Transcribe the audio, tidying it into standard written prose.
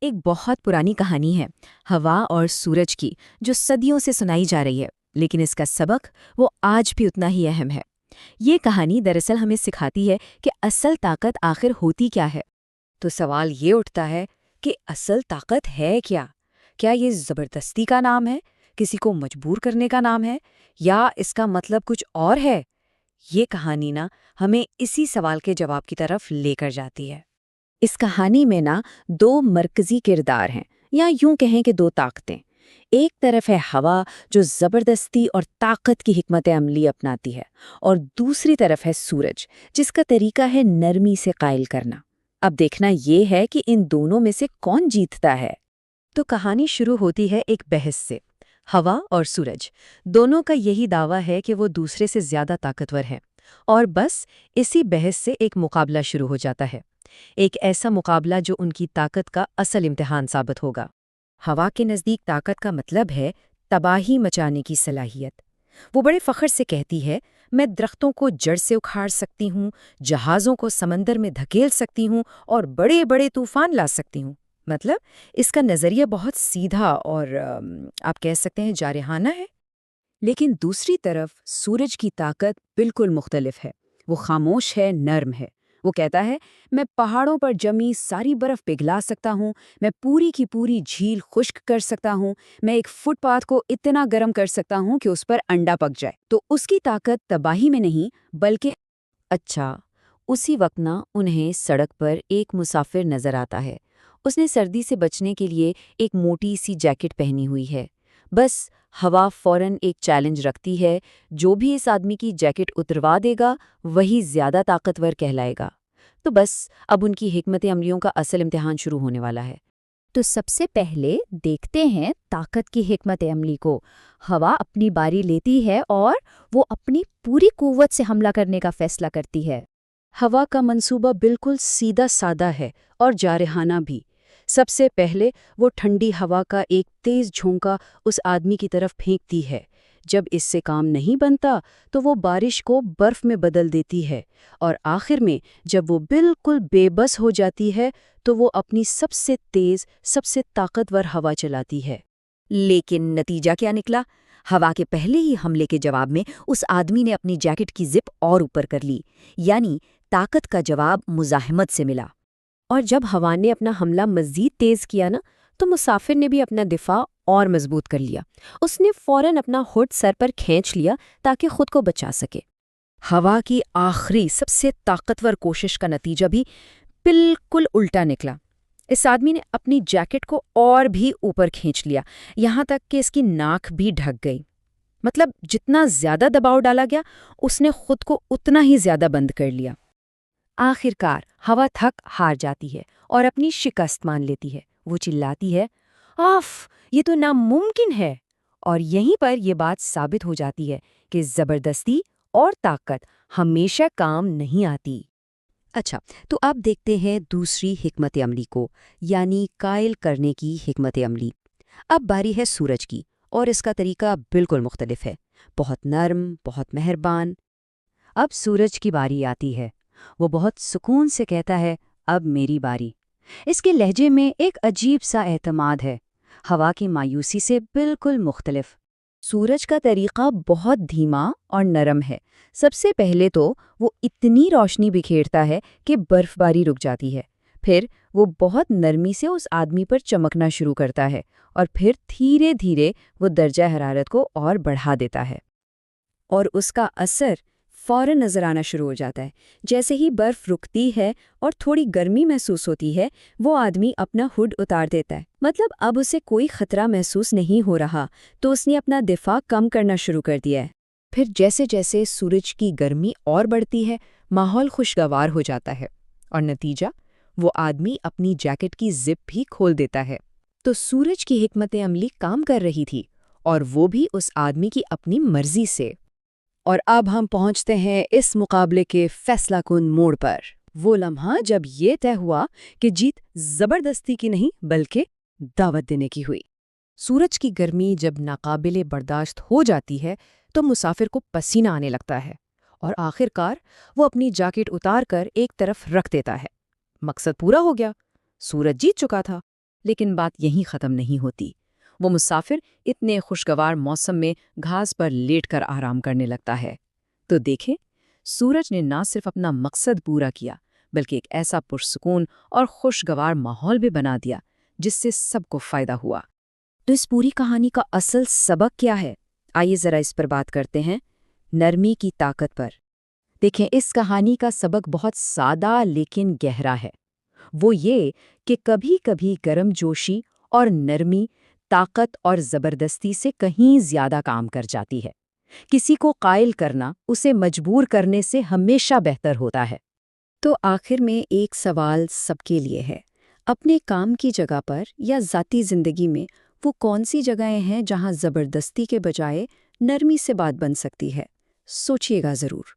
ایک بہت پرانی کہانی ہے ہوا اور سورج کی جو صدیوں سے سنائی جا رہی ہے، لیکن اس کا سبق وہ آج بھی اتنا ہی اہم ہے۔ یہ کہانی دراصل ہمیں سکھاتی ہے کہ اصل طاقت آخر ہوتی کیا ہے۔ تو سوال یہ اٹھتا ہے کہ اصل طاقت ہے کیا؟ کیا یہ زبردستی کا نام ہے، کسی کو مجبور کرنے کا نام ہے، یا اس کا مطلب کچھ اور ہے؟ یہ کہانی ہمیں اسی سوال کے جواب کی طرف لے کر جاتی ہے۔ اس کہانی میں دو مرکزی کردار ہیں، یا یوں کہیں کہ دو طاقتیں۔ ایک طرف ہے ہوا جو زبردستی اور طاقت کی حکمت عملی اپناتی ہے، اور دوسری طرف ہے سورج جس کا طریقہ ہے نرمی سے قائل کرنا۔ اب دیکھنا یہ ہے کہ ان دونوں میں سے کون جیتتا ہے۔ تو کہانی شروع ہوتی ہے ایک بحث سے۔ ہوا اور سورج دونوں کا یہی دعویٰ ہے کہ وہ دوسرے سے زیادہ طاقتور ہیں، اور بس اسی بحث سے ایک مقابلہ شروع ہو جاتا ہے، ایک ایسا مقابلہ جو ان کی طاقت کا اصل امتحان ثابت ہوگا۔ ہوا کے نزدیک طاقت کا مطلب ہے تباہی مچانے کی صلاحیت۔ وہ بڑے فخر سے کہتی ہے، میں درختوں کو جڑ سے اکھاڑ سکتی ہوں، جہازوں کو سمندر میں دھکیل سکتی ہوں، اور بڑے بڑے طوفان لا سکتی ہوں۔ مطلب اس کا نظریہ بہت سیدھا اور آپ کہہ سکتے ہیں جارحانہ ہے۔ لیکن دوسری طرف سورج کی طاقت بالکل مختلف ہے۔ وہ خاموش ہے، نرم ہے۔ وہ کہتا ہے، میں پہاڑوں پر جمی ساری برف پگھلا سکتا ہوں، میں پوری کی پوری جھیل خشک کر سکتا ہوں، میں ایک فٹ پاتھ کو اتنا گرم کر سکتا ہوں کہ اس پر انڈا پک جائے۔ تو اس کی طاقت تباہی میں نہیں بلکہ اچھا، اسی وقت انہیں سڑک پر ایک مسافر نظر آتا ہے۔ اس نے سردی سے بچنے کے لیے ایک موٹی سی جیکٹ پہنی ہوئی ہے۔ بس ہوا فوراً ایک چیلنج رکھتی ہے، جو بھی اس آدمی کی جیکٹ اتروا دے گا وہی زیادہ طاقتور کہلائے گا۔ تو بس اب ان کی حکمت عملیوں کا اصل امتحان شروع ہونے والا ہے۔ تو سب سے پہلے دیکھتے ہیں طاقت کی حکمت عملی کو۔ ہوا اپنی باری لیتی ہے اور وہ اپنی پوری قوت سے حملہ کرنے کا فیصلہ کرتی ہے۔ ہوا کا منصوبہ بالکل سیدھا سادہ ہے اور جارحانہ بھی۔ سب سے پہلے وہ ٹھنڈی ہوا کا ایک تیز جھونکا اس آدمی کی طرف پھینکتی ہے۔ جب اس سے کام نہیں بنتا تو وہ بارش کو برف میں بدل دیتی ہے، اور آخر میں جب وہ بالکل بے بس ہو جاتی ہے تو وہ اپنی سب سے تیز، سب سے طاقتور ہوا چلاتی ہے۔ لیکن نتیجہ کیا نکلا؟ ہوا کے پہلے ہی حملے کے جواب میں اس آدمی نے اپنی جیکٹ کی زپ اور اوپر کر لی، یعنی طاقت کا جواب مزاحمت سے ملا۔ اور جب ہوا نے اپنا حملہ مزید تیز کیا تو مسافر نے بھی اپنا دفاع اور مضبوط کر لیا۔ اس نے فوراً اپنا ہوڈ سر پر کھینچ لیا تاکہ خود کو بچا سکے۔ ہوا کی آخری سب سے طاقتور کوشش کا نتیجہ بھی بالکل الٹا نکلا۔ اس آدمی نے اپنی جیکٹ کو اور بھی اوپر کھینچ لیا، یہاں تک کہ اس کی ناک بھی ڈھک گئی۔ مطلب جتنا زیادہ دباؤ ڈالا گیا، اس نے خود کو اتنا ہی زیادہ بند کر لیا۔ آخرکار ہوا تھک ہار جاتی ہے اور اپنی شکست مان لیتی ہے۔ وہ چلاتی ہے، آف، یہ تو ناممکن ہے! اور یہیں پر یہ بات ثابت ہو جاتی ہے کہ زبردستی اور طاقت ہمیشہ کام نہیں آتی۔ اچھا، تو اب دیکھتے ہیں دوسری حکمت عملی کو، یعنی قائل کرنے کی حکمت عملی۔ اب باری ہے سورج کی، اور اس کا طریقہ بالکل مختلف ہے، بہت نرم، بہت مہربان۔ اب سورج کی باری آتی ہے۔ وہ بہت سکون سے کہتا ہے، اب میری باری۔ اس کے لہجے میں ایک عجیب سا اعتماد ہے، ہوا کی مایوسی سے بالکل مختلف۔ سورج کا طریقہ بہت دھیما اور نرم ہے۔ سب سے پہلے تو وہ اتنی روشنی بکھیرتا ہے کہ برف باری رک جاتی ہے۔ پھر وہ بہت نرمی سے اس آدمی پر چمکنا شروع کرتا ہے، اور پھر دھیرے دھیرے وہ درجہ حرارت کو اور بڑھا دیتا ہے۔ اور اس کا اثر فوراً نظر آنا شروع ہو جاتا ہے۔ جیسے ہی برف رکتی ہے اور تھوڑی گرمی محسوس ہوتی ہے، وہ آدمی اپنا ہوڈ اتار دیتا ہے۔ مطلب اب اسے کوئی خطرہ محسوس نہیں ہو رہا، تو اس نے اپنا دفاع کم کرنا شروع کر دیا ہے۔ پھر جیسے جیسے سورج کی گرمی اور بڑھتی ہے، ماحول خوشگوار ہو جاتا ہے، اور نتیجہ وہ آدمی اپنی جیکٹ کی زپ بھی کھول دیتا ہے۔ تو سورج کی حکمت عملی کام کر رہی تھی، اور وہ بھی اس آدمی کی اپنی مرضی سے۔ اور اب ہم پہنچتے ہیں اس مقابلے کے فیصلہ کن موڑ پر، وہ لمحہ جب یہ طے ہوا کہ جیت زبردستی کی نہیں بلکہ دعوت دینے کی ہوئی۔ سورج کی گرمی جب ناقابل برداشت ہو جاتی ہے تو مسافر کو پسینہ آنے لگتا ہے، اور آخر کار وہ اپنی جیکٹ اتار کر ایک طرف رکھ دیتا ہے۔ مقصد پورا ہو گیا، سورج جیت چکا تھا۔ لیکن بات یہیں ختم نہیں ہوتی۔ وہ مسافر اتنے خوشگوار موسم میں گھاس پر لیٹ کر آرام کرنے لگتا ہے تو دیکھیں، سورج نے نہ صرف اپنا مقصد پورا کیا بلکہ ایک ایسا پرسکون اور خوشگوار ماحول بھی بنا دیا جس سے سب کو فائدہ ہوا۔ تو اس پوری کہانی کا اصل سبق کیا ہے؟ آئیے ذرا اس پر بات کرتے ہیں، نرمی کی طاقت پر۔ دیکھیں، اس کہانی کا سبق بہت سادہ لیکن گہرا ہے۔ وہ یہ کہ کبھی کبھی گرم جوشی اور نرمی طاقت اور زبردستی سے کہیں زیادہ کام کر جاتی ہے۔ کسی کو قائل کرنا اسے مجبور کرنے سے ہمیشہ بہتر ہوتا ہے۔ تو آخر میں ایک سوال سب کے لیے ہے، اپنے کام کی جگہ پر یا ذاتی زندگی میں وہ کون سی جگہیں ہیں جہاں زبردستی کے بجائے نرمی سے بات بن سکتی ہے؟ سوچیے گا ضرور۔